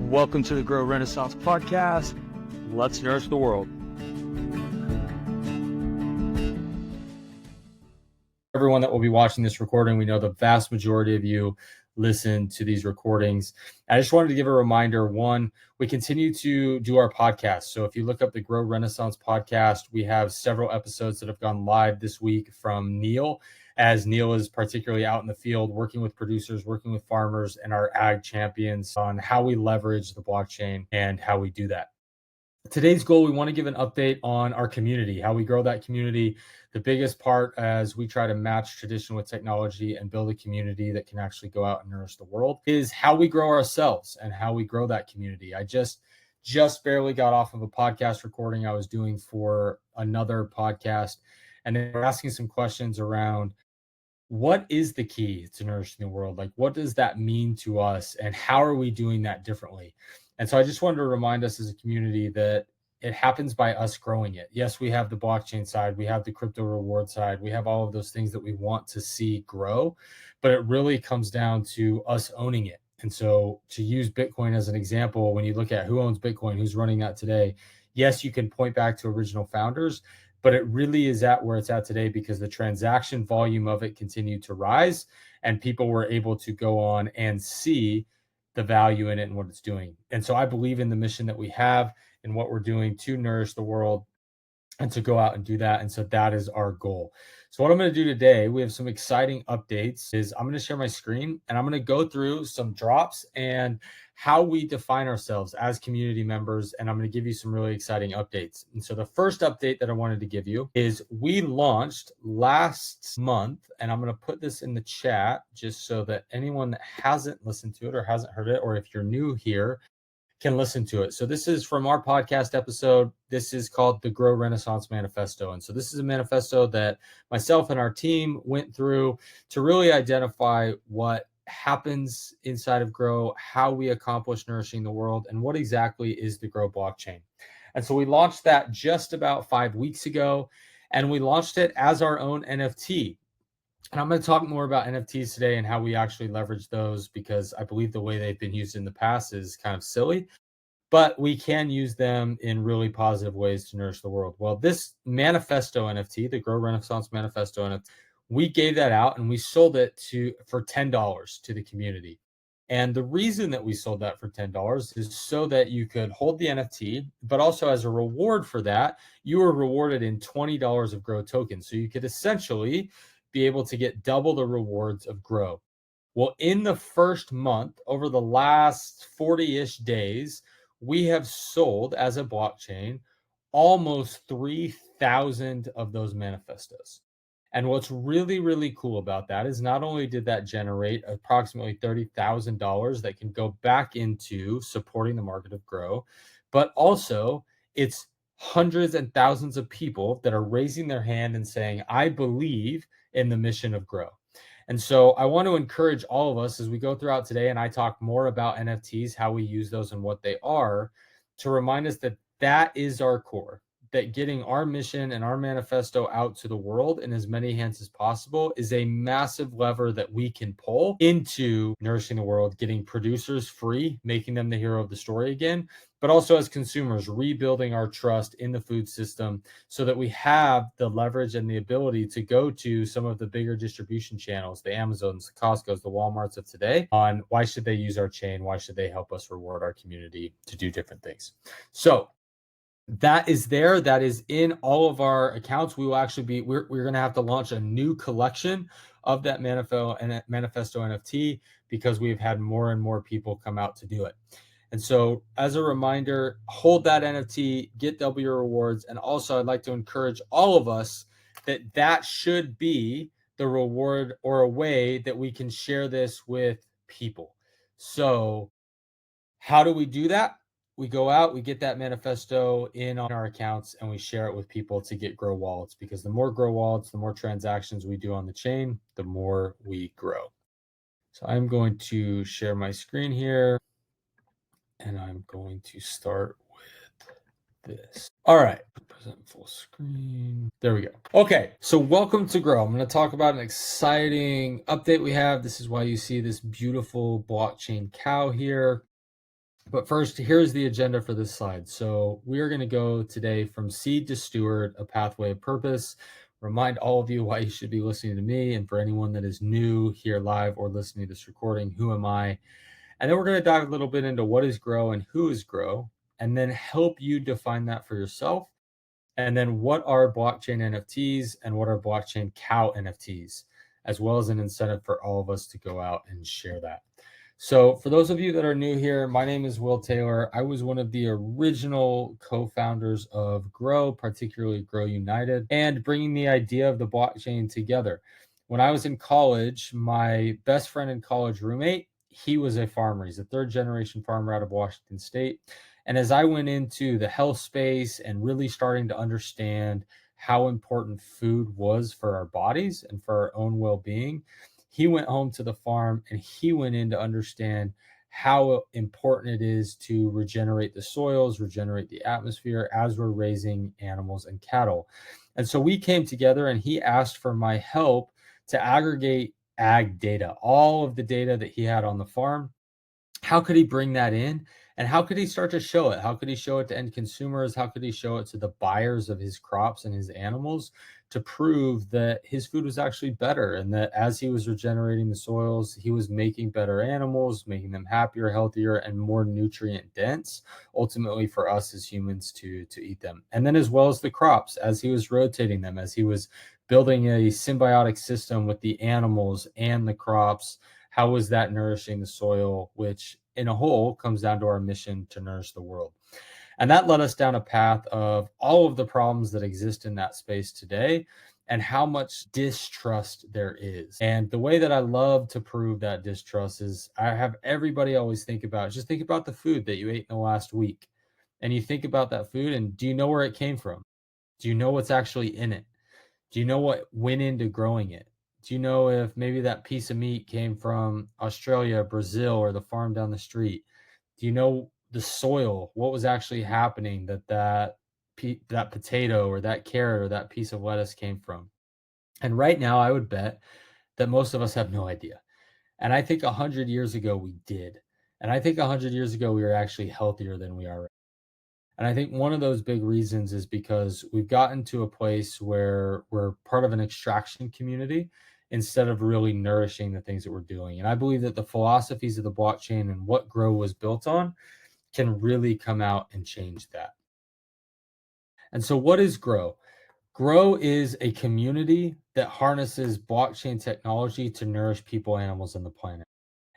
Welcome to the Grow Renaissance podcast. Let's nourish the world. Everyone that will be watching this recording, we know the vast majority of you listen to these recordings. I just wanted to give a reminder. One, we continue to do our podcast. So if you look up the Grow Renaissance podcast, we have several episodes that have gone live this week from Neil, as Neil is particularly out in the field working with producers, working with farmers and our ag champions on how we leverage the blockchain and how we do that. Today's goal, we want to give an update on our community, how we grow that community. The biggest part as we try to match tradition with technology and build a community that can actually go out and nourish the world is how we grow ourselves and how we grow that community. I just barely got off of a podcast recording I was doing for another podcast, and they were asking some questions around what is the key to nourishing the world? Like, what does that mean to us and how are we doing that differently? And so I just wanted to remind us as a community that it happens by us growing it. Yes, we have the blockchain side, we have the crypto reward side, we have all of those things that we want to see grow, but it really comes down to us owning it. And so to use Bitcoin as an example, when you look at who owns Bitcoin, who's running that today, yes, you can point back to original founders, but it really is at where it's at today because the transaction volume of it continued to rise and people were able to go on and see the value in it and what it's doing. And so I believe in the mission that we have and what we're doing to nourish the world and to go out and do that. And so that is our goal. So what I'm going to do today, we have some exciting updates, is I'm going to share my screen and I'm going to go through some drops and how we define ourselves as community members. And I'm going to give you some really exciting updates. And so the first update that I wanted to give you is we launched last month, and I'm going to put this in the chat just so that anyone that hasn't listened to it or hasn't heard it, or if you're new here, can listen to it. So this is from our podcast episode. This is called the Grow Renaissance Manifesto. And so this is a manifesto that myself and our team went through to really identify what happens inside of Grow, how we accomplish nourishing the world, and what exactly is the Grow blockchain. And so we launched that just about 5 weeks ago, and we launched it as our own NFT. And I'm going to talk more about NFTs today and how we actually leverage those, because I believe the way they've been used in the past is kind of silly, but we can use them in really positive ways to nourish the world. Well, this manifesto NFT, the Grow Renaissance Manifesto NFT, we gave that out and we sold it for $10 to the community. And the reason that we sold that for $10 is so that you could hold the NFT, but also as a reward for that, you were rewarded in $20 of Grow tokens. So you could essentially be able to get double the rewards of Grow. Well, in the first month, over the last 40-ish days, we have sold as a blockchain almost 3,000 of those manifestos. And what's really, really cool about that is not only did that generate approximately $30,000 that can go back into supporting the market of Grow, but also it's hundreds and thousands of people that are raising their hand and saying, I believe in the mission of Grow. And so I want to encourage all of us as we go throughout today, and I talk more about NFTs, how we use those and what they are, to remind us that that is our core, that getting our mission and our manifesto out to the world in as many hands as possible is a massive lever that we can pull into nourishing the world, getting producers free, making them the hero of the story again, but also as consumers, rebuilding our trust in the food system so that we have the leverage and the ability to go to some of the bigger distribution channels, the Amazons, the Costco's, the Walmarts of today, on why should they use our chain? Why should they help us reward our community to do different things? So that is there. That is in all of our accounts. We will actually we're going to have to launch a new collection of that manifesto NFT because we've had more and more people come out to do it. And so as a reminder, hold that NFT, get W rewards. And also I'd like to encourage all of us that should be the reward or a way that we can share this with people. So how do we do that? We go out, we get that manifesto in on our accounts, and we share it with people to get Grow wallets, because the more Grow wallets, the more transactions we do on the chain, the more we grow. So I'm going to share my screen here, and I'm going to start with this. All right, present full screen. There we go. Okay, so welcome to Grow. I'm going to talk about an exciting update we have. This is why you see this beautiful blockchain cow here. But first, here's the agenda for this slide. So we are going to go today from seed to steward, a pathway of purpose. Remind all of you why you should be listening to me. And for anyone that is new here live or listening to this recording, who am I? And then we're going to dive a little bit into what is Grow and who is Grow, and then help you define that for yourself. And then what are blockchain NFTs and what are blockchain cow NFTs, as well as an incentive for all of us to go out and share that. So for those of you that are new here, my name is Will Taylor. I was one of the original co-founders of Grow, particularly Grow United, and bringing the idea of the blockchain together. When I was in college, my best friend and college roommate, he was a farmer. He's a third generation farmer out of Washington State. And as I went into the health space and really starting to understand how important food was for our bodies and for our own well-being, he went home to the farm and he went in to understand how important it is to regenerate the soils, regenerate the atmosphere as we're raising animals and cattle. And so we came together and he asked for my help to aggregate ag data, all of the data that he had on the farm. How could he bring that in? And how could he start to show it? How could he show it to end consumers? How could he show it to the buyers of his crops and his animals to prove that his food was actually better and that as he was regenerating the soils, he was making better animals, making them happier, healthier, and more nutrient dense, ultimately for us as humans to eat them. And then as well as the crops, as he was rotating them, as he was building a symbiotic system with the animals and the crops, how was that nourishing the soil, which in a whole comes down to our mission to nourish the world. And that led us down a path of all of the problems that exist in that space today and how much distrust there is. And the way that I love to prove that distrust is I have everybody always think about, just think about the food that you ate in the last week. And you think about that food and do you know where it came from? Do you know what's actually in it? Do you know what went into growing it? Do you know if maybe that piece of meat came from Australia, Brazil, or the farm down the street? Do you know the soil? What was actually happening that potato or that carrot or that piece of lettuce came from? And right now, I would bet that most of us have no idea. And I think 100 years ago we did. And I think 100 years ago we were actually healthier than we are. And I think one of those big reasons is because we've gotten to a place where we're part of an extraction community instead of really nourishing the things that we're doing. And I believe that the philosophies of the blockchain and what Grow was built on can really come out and change that. And so, what is Grow? Grow is a community that harnesses blockchain technology to nourish people, animals, and the planet.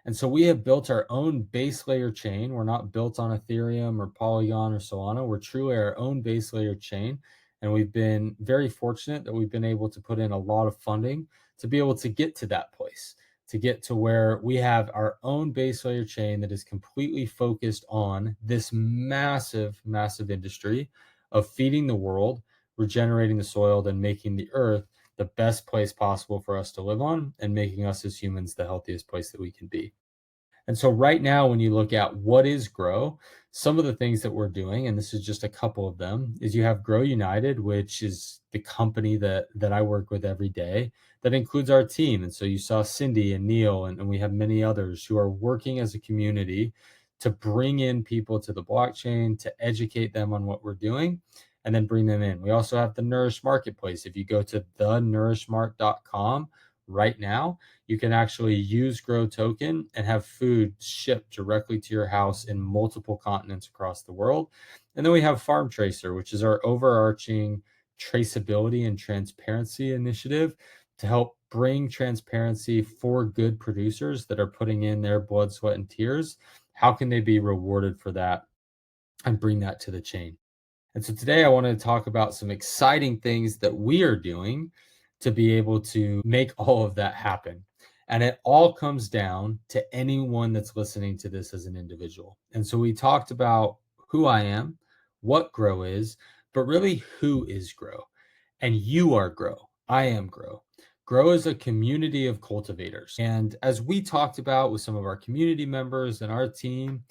And so we have built our own base layer chain. We're not built on Ethereum or Polygon or Solana. We're truly our own base layer chain. And we've been very fortunate that we've been able to put in a lot of funding to be able to get to that place, to get to where we have our own base layer chain that is completely focused on this massive, massive industry of feeding the world, regenerating the soil, and making the earth the best place possible for us to live on and making us as humans the healthiest place that we can be. And so right now, when you look at what is Grow, some of the things that we're doing, and this is just a couple of them, is you have Grow United, which is the company that I work with every day that includes our team. And so you saw Cindy and Neil, and we have many others who are working as a community to bring in people to the blockchain, to educate them on what we're doing, and then bring them in. We also have the Nourish Marketplace. If you go to thenourishmark.com right now, you can actually use Grow Token and have food shipped directly to your house in multiple continents across the world. And then we have Farm Tracer, which is our overarching traceability and transparency initiative to help bring transparency for good producers that are putting in their blood, sweat, and tears. How can they be rewarded for that and bring that to the chain? And so today I want to talk about some exciting things that we are doing to be able to make all of that happen. And it all comes down to anyone that's listening to this as an individual. And so we talked about who I am, what Grow is, but really who is Grow. And you are Grow. I am Grow. Grow is a community of cultivators. And as we talked about with some of our community members and our team,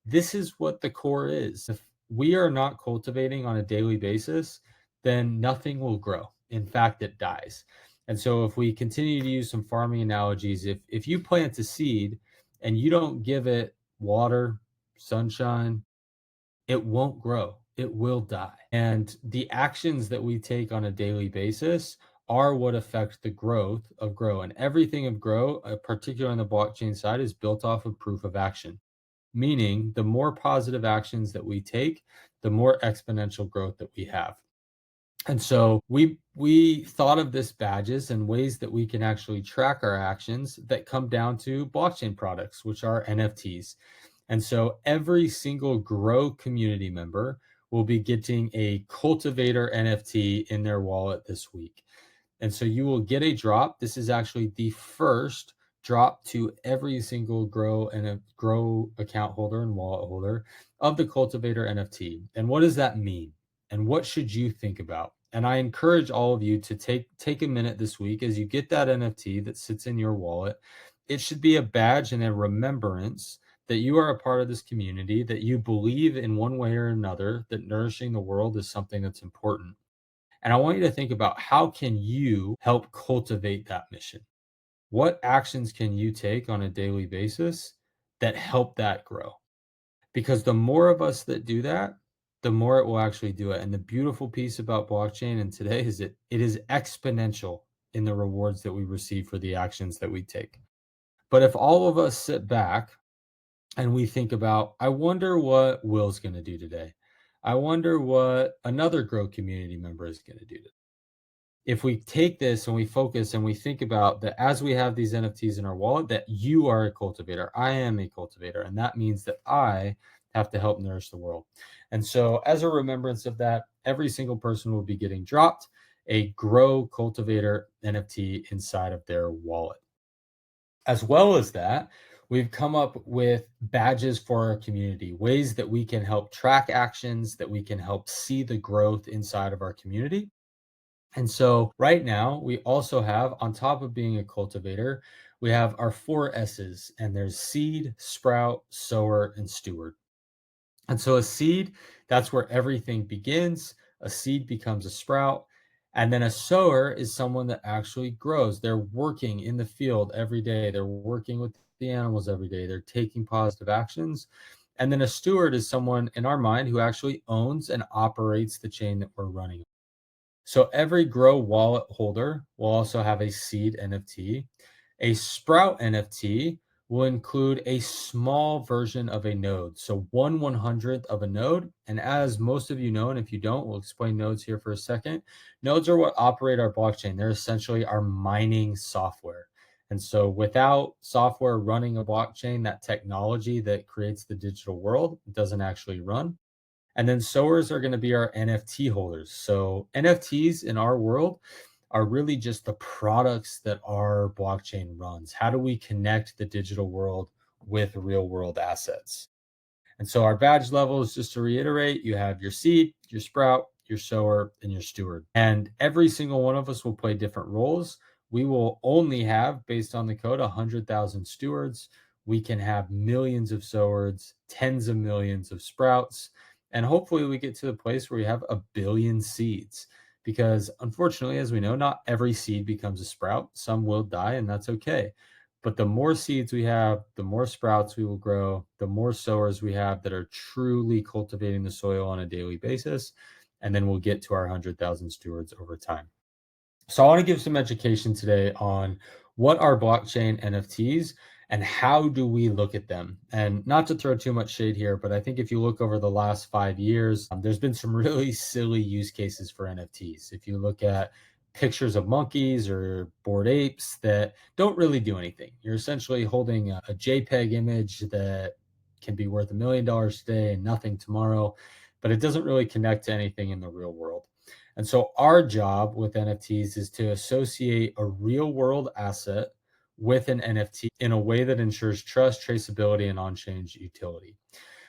this is what the core is. If we are not cultivating on a daily basis, then nothing will grow. In fact, it dies. And so if we continue to use some farming analogies, if you plant a seed and you don't give it water, sunshine, it won't grow. It will die. And the actions that we take on a daily basis are what affect the growth of Grow. And everything of Grow, particularly on the blockchain side, is built off of proof of action, meaning the more positive actions that we take, the more exponential growth that we have. And so we thought of this badges and ways that we can actually track our actions that come down to blockchain products, which are NFTs. And so every single Grow community member will be getting a Cultivator NFT in their wallet this week. And so you will get a drop. This is actually the first drop to every single Grow and a Grow account holder and wallet holder of the Cultivator NFT. And what does that mean? And what should you think about? And I encourage all of you to take a minute this week as you get that NFT that sits in your wallet. It should be a badge and a remembrance that you are a part of this community, that you believe in one way or another that nourishing the world is something that's important. And I want you to think about how can you help cultivate that mission? What actions can you take on a daily basis that help that grow? Because the more of us that do that, the more it will actually do it. And the beautiful piece about blockchain and today is it is exponential in the rewards that we receive for the actions that we take. But if all of us sit back and we think about, I wonder what Will's going to do today. I wonder what another Grow community member is going to do today. If we take this and we focus and we think about that as we have these NFTs in our wallet, that you are a cultivator, I am a cultivator, and that means that I have to help nourish the world. And so, as a remembrance of that, every single person will be getting dropped a Grow Cultivator NFT inside of their wallet. As well as that, we've come up with badges for our community, ways that we can help track actions, that we can help see the growth inside of our community. And so right now, we also have, on top of being a cultivator, we have our 4 S's, and there's seed, sprout, sower, and steward. And so a seed, that's where everything begins. A seed becomes a sprout. And then a sower is someone that actually grows. They're working in the field every day. They're working with the animals every day. They're taking positive actions. And then a steward is someone in our mind who actually owns and operates the chain that we're running. So every Grow wallet holder will also have a seed NFT. A Sprout NFT will include a small version of a node. So 1/100th of a node. And as most of you know, and if you don't, we'll explain nodes here for a second. Nodes are what operate our blockchain. They're essentially our mining software. And so without software running a blockchain, that technology that creates the digital world doesn't actually run. And then sowers are going to be our NFT holders. So NFTs in our world are really just the products that our blockchain runs. How do we connect the digital world with real world assets? And so our badge levels, just to reiterate, you have your seed, your sprout, your sower, and your steward. And every single one of us will play different roles. We will only have, based on the code, 100,000 stewards. We can have millions of sowers, tens of millions of sprouts, and hopefully we get to the place where we have 1 billion seeds. Because unfortunately, as we know, not every seed becomes a sprout. Some will die, and that's okay. But the more seeds we have, the more sprouts we will grow, the more sowers we have that are truly cultivating the soil on a daily basis. And then we'll get to our 100,000 stewards over time. So I want to give some education today on what are blockchain NFTs and how do we look at them. And not to throw too much shade here, but I think if you look over the last 5 years, there's been some really silly use cases for NFTs. If you look at pictures of monkeys or bored apes that don't really do anything, you're essentially holding a JPEG image that can be worth $1 million today and nothing tomorrow, but it doesn't really connect to anything in the real world. And so our job with NFTs is to associate a real world asset with an NFT in a way that ensures trust, traceability, and on-chain utility.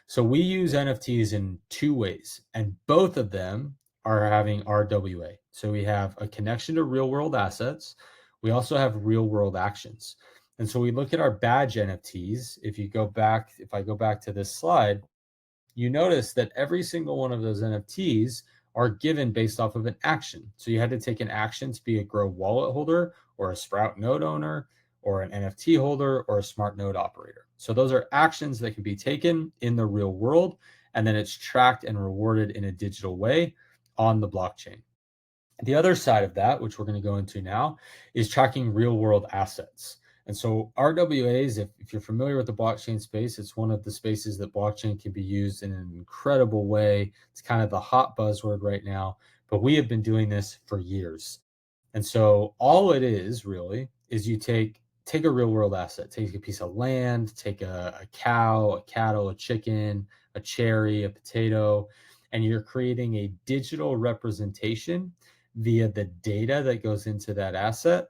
So we use NFTs in 2 ways, and both of them are having RWA. So we have a connection to real world assets. We also have real world actions. And so we look at our badge NFTs. If I go back to this slide, you notice that every single one of those NFTs are given based off of an action. So you had to take an action to be a Grow wallet holder or a Sprout node owner or an NFT holder, or a smart node operator. So those are actions that can be taken in the real world, and then it's tracked and rewarded in a digital way on the blockchain. The other side of that, which we're going to go into now, is tracking real world assets. And so RWAs, if you're familiar with the blockchain space, it's one of the spaces that blockchain can be used in an incredible way. It's kind of the hot buzzword right now, but we have been doing this for years. And so all it is really is you take a real world asset, take a piece of land, take a cow, a cattle, a chicken, a cherry, a potato, and you're creating a digital representation via the data that goes into that asset,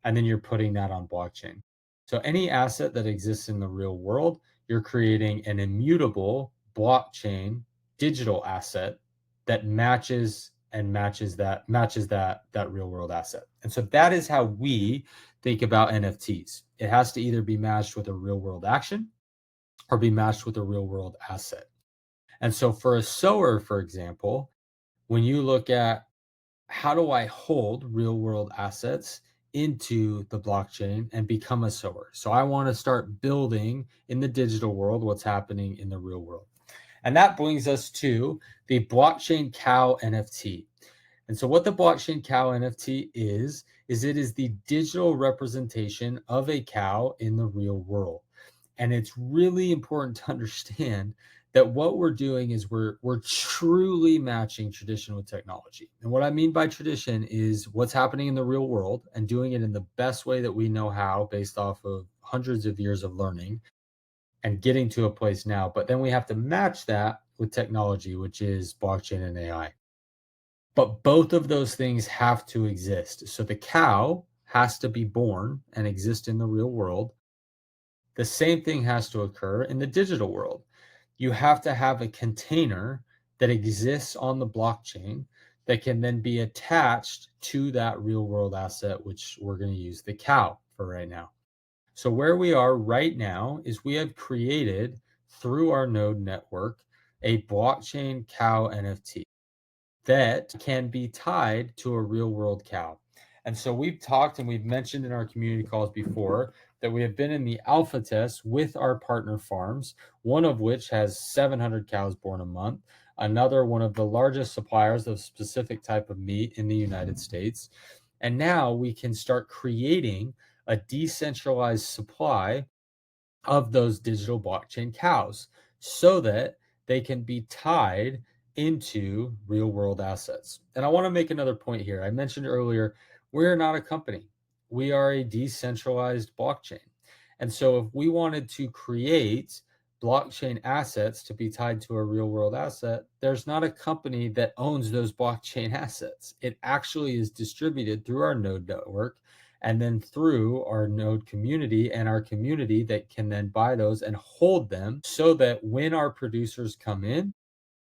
and then you're putting that on blockchain. So any asset that exists in the real world, you're creating an immutable blockchain digital asset that matches that real world asset. And so that is how we think about NFTs. It has to either be matched with a real world action or be matched with a real world asset. And so for a sower, for example, when you look at how do I hold real world assets into the blockchain and become a sower? So I want to start building in the digital world what's happening in the real world. And that brings us to the Blockchain Cow NFT. And so what the Blockchain Cow NFT is it is the digital representation of a cow in the real world. And it's really important to understand that what we're doing is we're truly matching tradition with technology. And what I mean by tradition is what's happening in the real world and doing it in the best way that we know how based off of hundreds of years of learning and getting to a place now. But then we have to match that with technology, which is blockchain and AI. But both of those things have to exist. So the cow has to be born and exist in the real world. The same thing has to occur in the digital world. You have to have a container that exists on the blockchain that can then be attached to that real world asset, which we're going to use the cow for right now. So where we are right now is we have created through our node network a blockchain cow NFT that can be tied to a real world cow. And so we've talked and we've mentioned in our community calls before that we have been in the alpha test with our partner farms, one of which has 700 cows born a month, another one of the largest suppliers of specific type of meat in the United States. And now we can start creating a decentralized supply of those digital blockchain cows so that they can be tied into real world assets. And I want to make another point here. I mentioned earlier, we're not a company. We are a decentralized blockchain. And so if we wanted to create blockchain assets to be tied to a real world asset, there's not a company that owns those blockchain assets. It actually is distributed through our node network and then through our node community and our community that can then buy those and hold them so that when our producers come in,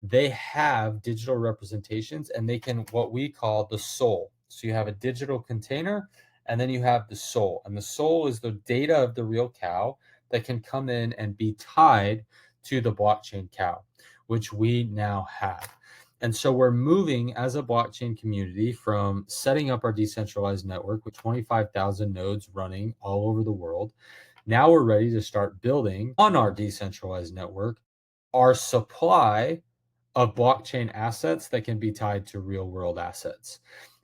they have digital representations and they can what we call the soul. So you have a digital container and then you have the soul. And the soul is the data of the real cow that can come in and be tied to the blockchain cow, which we now have. And so we're moving as a blockchain community from setting up our decentralized network with 25,000 nodes running all over the world. Now we're ready to start building on our decentralized network our supply of blockchain assets that can be tied to real world assets.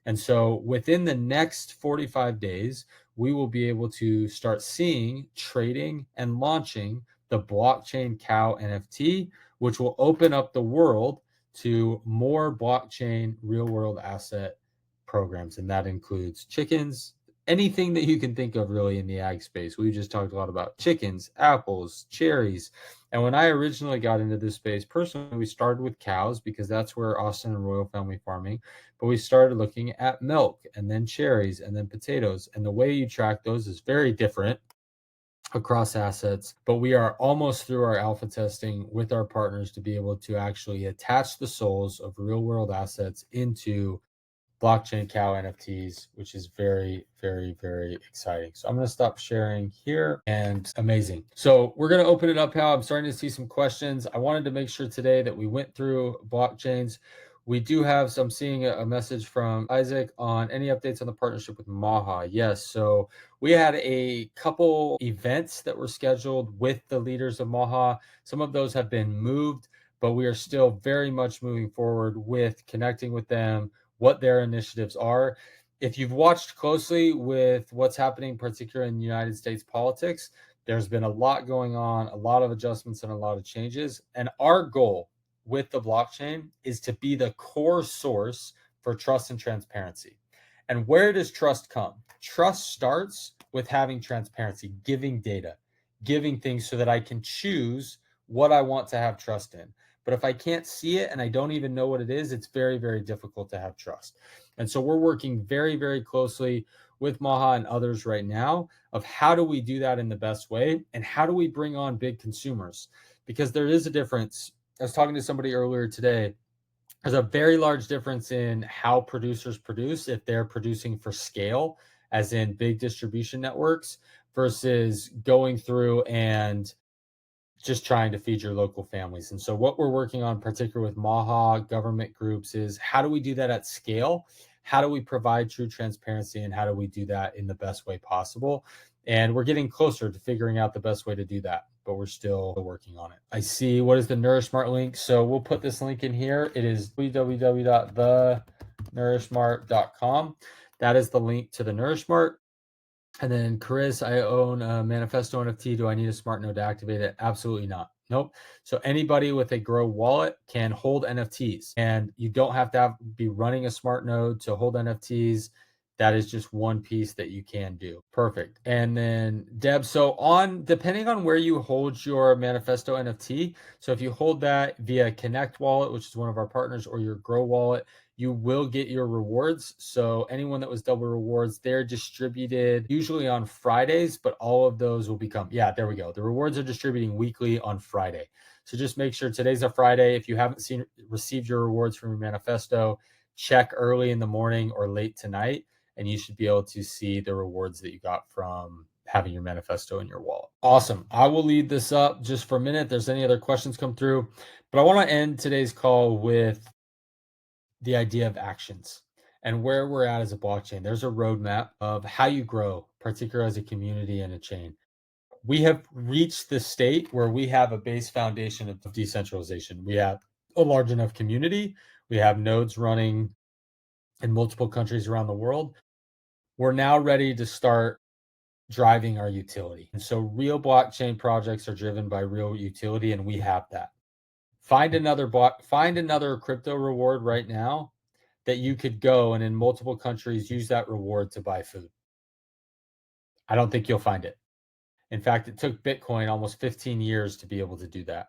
And so within the next 45 days, we will be able to start seeing trading and launching the Blockchain Cow NFT, which will open up the world to more blockchain real world asset programs. And that includes chickens, anything that you can think of really in the ag space. We just talked a lot about chickens, apples, cherries. And when I originally got into this space, personally, we started with cows because that's where Austin and Royal Family Farming, but we started looking at milk and then cherries and then potatoes. And the way you track those is very different across assets, but we are almost through our alpha testing with our partners to be able to actually attach the souls of real world assets into Blockchain Cow NFTs, which is very, very, very exciting. So I'm going to stop sharing here and amazing. So we're going to open it up, Hal. I'm starting to see some questions. I wanted to make sure today that we went through blockchains. We do have some, seeing a message from Isaac on any updates on the partnership with Maha. Yes. So we had a couple events that were scheduled with the leaders of Maha. Some of those have been moved, but we are still very much moving forward with connecting with them, what their initiatives are. If you've watched closely with what's happening, particularly in United States politics, there's been a lot going on, a lot of adjustments and a lot of changes. And our goal with the blockchain is to be the core source for trust and transparency. And where does trust come? Trust starts with having transparency, giving data, giving things so that I can choose what I want to have trust in. But if I can't see it and I don't even know what it is, it's very, very difficult to have trust. And so we're working very, very closely with Maha and others right now of how do we do that in the best way, and how do we bring on big consumers? Because there is a difference. I was talking to somebody earlier today. There's a very large difference in how producers produce if they're producing for scale, as in big distribution networks, versus going through and just trying to feed your local families. And so what we're working on, particularly with Maha government groups, is how do we do that at scale? How do we provide true transparency, and how do we do that in the best way possible? And we're getting closer to figuring out the best way to do that, but we're still working on it. I see, what is the NourishMart link? So we'll put this link in here. It is www.thenourishmart.com. That is the link to the NourishMart. And then Chris, I own a Manifesto NFT. Do I need a smart node to activate it? Absolutely not. Nope. So anybody with a Grow wallet can hold NFTs, and you don't have to be running a smart node to hold NFTs. That is just one piece that you can do. Perfect. And then Deb, so depending on where you hold your Manifesto NFT, so if you hold that via Connect Wallet, which is one of our partners, or your Grow wallet, you will get your rewards. So anyone that was double rewards, they're distributed usually on Fridays, but all of those will become, yeah, there we go. The rewards are distributing weekly on Friday. So just make sure today's a Friday. If you haven't received your rewards from your Manifesto, check early in the morning or late tonight, and you should be able to see the rewards that you got from having your Manifesto in your wallet. Awesome. I will lead this up just for a minute. If there's any other questions come through, but I want to end today's call with the idea of actions and where we're at as a blockchain. There's a roadmap of how you grow, particularly as a community and a chain. We have reached the state where we have a base foundation of decentralization. We have a large enough community. We have nodes running in multiple countries around the world. We're now ready to start driving our utility. And so real blockchain projects are driven by real utility, and we have that. Find another crypto reward right now that you could go and in multiple countries use that reward to buy food. I don't think you'll find it. In fact, it took Bitcoin almost 15 years to be able to do that.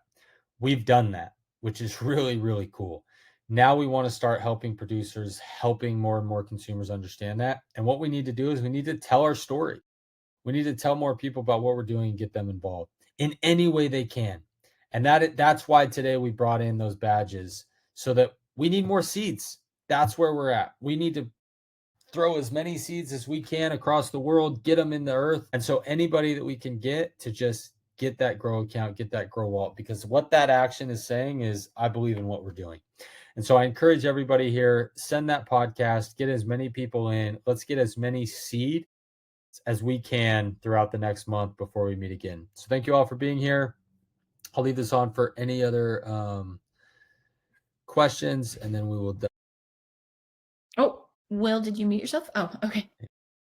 We've done that, which is really, really cool. Now we want to start helping producers, helping more and more consumers understand that. And what we need to do is we need to tell our story. We need to tell more people about what we're doing and get them involved in any way they can. And that's why today we brought in those badges, so that we need more seeds. That's where we're at. We need to throw as many seeds as we can across the world, get them in the earth. And so anybody that we can get to just get that Grow account, get that Grow wallet, because what that action is saying is, I believe in what we're doing. And so I encourage everybody here, send that podcast, get as many people in. Let's get as many seed as we can throughout the next month before we meet again. So thank you all for being here. I'll leave this on for any other questions, and then we will. Oh, Will, did you mute yourself? Oh, okay.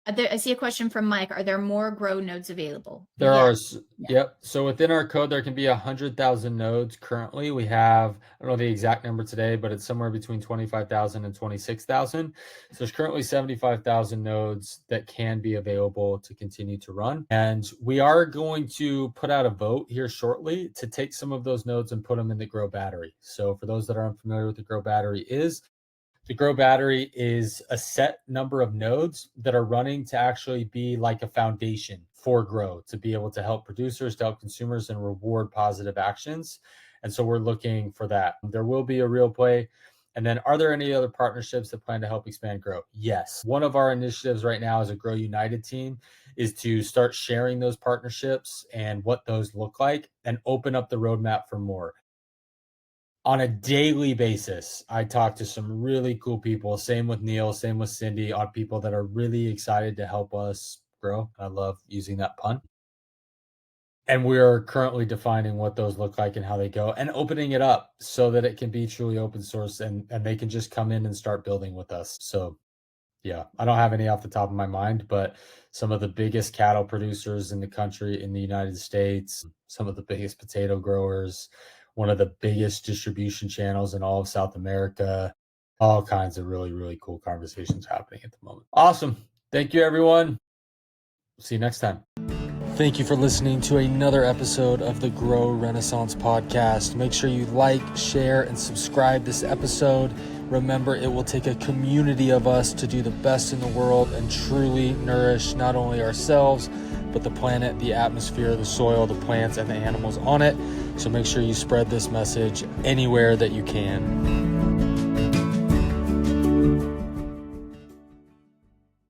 I see a question from Mike. Are there more Grow nodes available? There are. Yes. Yep. So within our code, there can be 100,000 nodes. Currently, we have, I don't know the exact number today, but it's somewhere between 25,000 and 26,000. So there's currently 75,000 nodes that can be available to continue to run. And we are going to put out a vote here shortly to take some of those nodes and put them in the Grow battery. So for those that are unfamiliar with the Grow battery the Grow battery is a set number of nodes that are running to actually be like a foundation for Grow, to be able to help producers, to help consumers, and reward positive actions. And so we're looking for that. There will be a real play. And then, are there any other partnerships that plan to help expand Grow? Yes. One of our initiatives right now as a Grow United team is to start sharing those partnerships and what those look like, and open up the roadmap for more. on a daily basis, I talk to some really cool people. Same with Neil, same with Cindy, on people that are really excited to help us grow. I love using that pun. And we are currently defining what those look like and how they go, and opening it up so that it can be truly open source, and they can just come in and start building with us. So yeah, I don't have any off the top of my mind, but some of the biggest cattle producers in the country, in the United States, some of the biggest potato growers, one of the biggest distribution channels in all of South America, all kinds of really, really cool conversations happening at the moment. Awesome. Thank you, everyone. See you next time. Thank you for listening to another episode of the Grow Renaissance podcast. Make sure you like, share, and subscribe this episode. Remember, it will take a community of us to do the best in the world and truly nourish not only ourselves, but the planet, the atmosphere, the soil, the plants, and the animals on it. So make sure you spread this message anywhere that you can.